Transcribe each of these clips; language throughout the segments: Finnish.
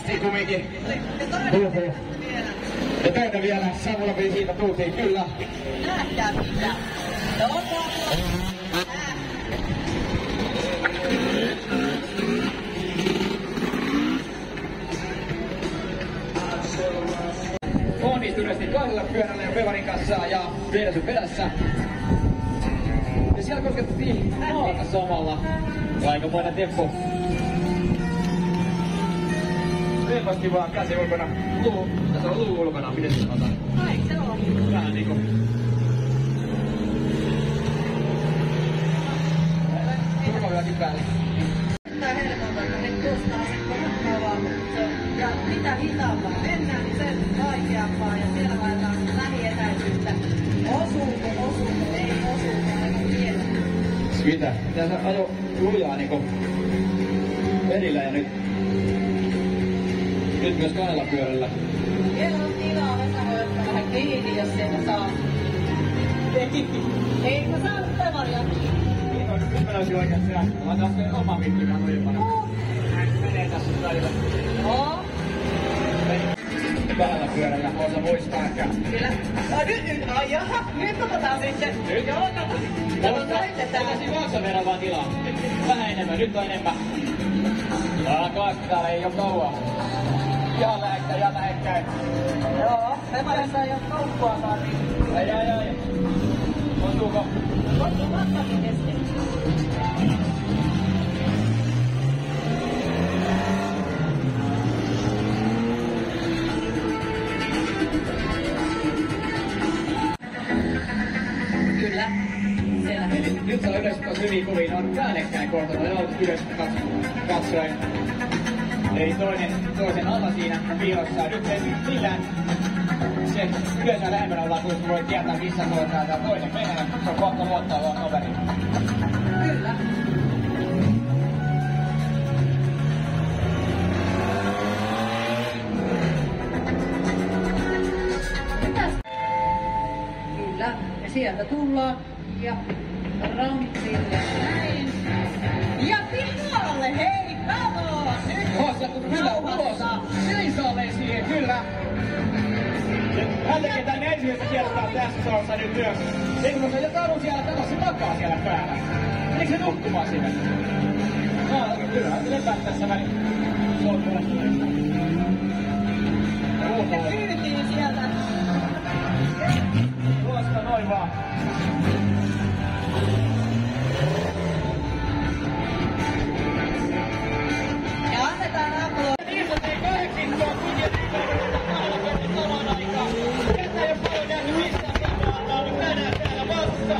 päästiin kumminkin. Ja toinen vielä, Samulla siitä tultiin kyllä. Nähdään mitä. Onnistuneesti kahdella pyörällä ja Pevarin kanssa ja Vedasun perässä. Ja siellä kosketettiin maata samalla. Aikamoinen temppu. Helposti vaan käsi ulkona. Tässä on luu ulkona. Miten se sanotaan? Ai, se on. Vähän niinku. Turvavyökin päälle. Tää helpotonta, niin kustaa sen kovaa, ja mitä hitaampaa mennään, niin sen vaikeampaa, ja siellä laitetaan lähietäisyyttä. Osuuko, ei osuuko, aika pieni. Mitä? Tässä ajo lujaa niinku perillä ja nyt myös kahdella pyörällä. Vielä on tilaa, Vesa voi ottaa vähän kiinni, jos sieltä saa. Ei mä saanut Pevaria. Nyt mä löysin oikein siellä. Mä oon taas oma mikki vähän ojempana. Menee tässä välillä. Oo. Kahdella pyörällä, osa muistaa ehkä. Kyllä. Ai jaha, nyt otetaan sitten. Nyt joo, Laitetaan. Otasin maksan verran vaan tilaa. Vähän enemmän, nyt on enemmän. Täällä ei oo kauaa. Ja lähekkäin. Joo, Pevarissa ei oo kauppaa saanut. Ai. Osuuko? Osuu vastakin kesken. Kyllä. Siellä. Eli nyt on ylös hyvin kuvin, on päällekkäin kohta, ne on ylös katsoen. Eli toisen alla siinä piilossa. Nyt ei millään se yleensä lähempänä ollaan, kun voi tietää missä kohtaa tämä toinen menee. Se on kohta luottaa vaan toveriin. Kyllä. Mitäs? Kyllä. Ja sieltä tullaan. Ja rampille näin. Ja pihalle, hei, bravo! Nyt Kyllä, ulos! Seisalleen siihen, kyllä! Hän tekee tänne ensimmäistä kertaa tässä salossa nyt myös. Eikö kun se jo Taru siellä talossa takaa siellä päällä? Menikö se nukkumaan sinne? No, kyllähän se lepää tässä väliin. Ja kyytiin sieltä. Tuosta noin vaan. Ja annetaan apua. Niistä tei 8 budjetin samaan aikaan. Tätä ei oo paljon nähty missään samaan, nyt tänään täällä vasta.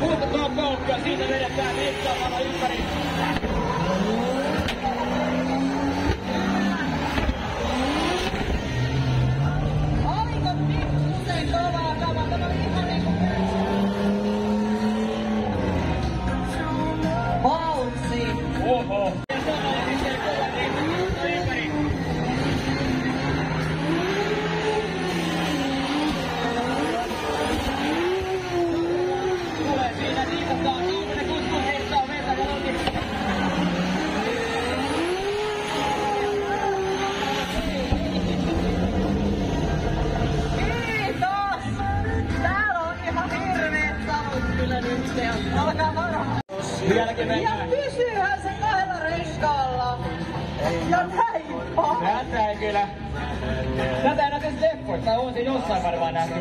Muutetaan kauppia, siitä vedetään mittaamalla ympäri. Oliko pikkusen kovaa kavaa? Tämä oli ihan niinku Vautsi. Oho. Ja sama ja nyt ei kova niin ympäri. Tulee siinä niikataan. Kaukinen kusku heittää meitä ja onkin. Kiitos! Täällä on ihan hirveet savut kyllä nyt se on. Alkaa varmaan. Vieläkin Ja mennään. pysyyhän se kahdella reskaalla. Ja näin vaan. Tätä ei kyllä. Tätä ei näkyisi leffoissa. On se jossain varmaan nähty.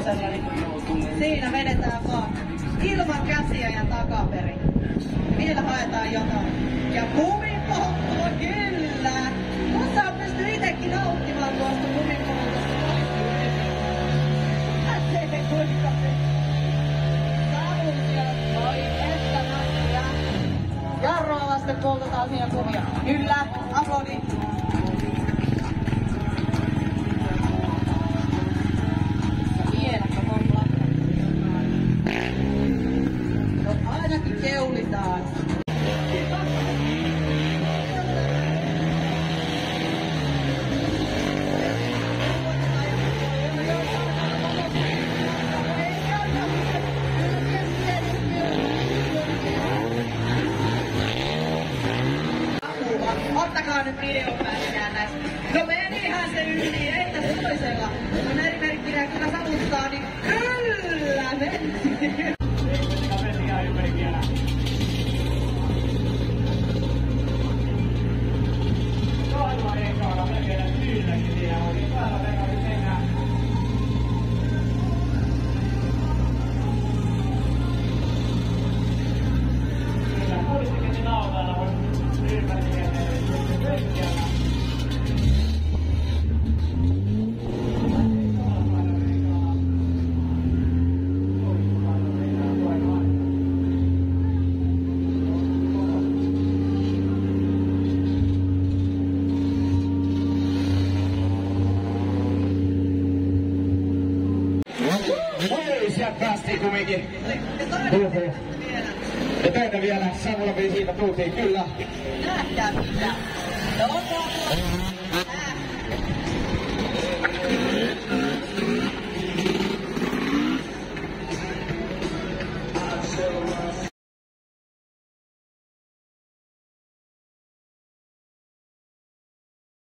kakkosella, niin siinä vedetään vaan ilman käsiä ja takaperin. Vielä haetaan jotain. Ja kumipolttoa kyllä! Tuossa on pysty itekin nauttimaan tuosta kumipoltosta. Äskeinen kuinka se savut ja voi että näkyä. Jarroa vasten poltetaan siinä kumia. Kyllä, aplodi. Ainakin keulitaan. Ottakaa nyt videopätkää näistä. No menihän se yli, ei tässä toisella. Kun erimerkkinä kyllä savuttaa, niin kyllä meni. Sieltä päästiin kumminkin. Ja toinen vielä, Samulla meni siitä tultiin, kyllä. Nähdään mitä.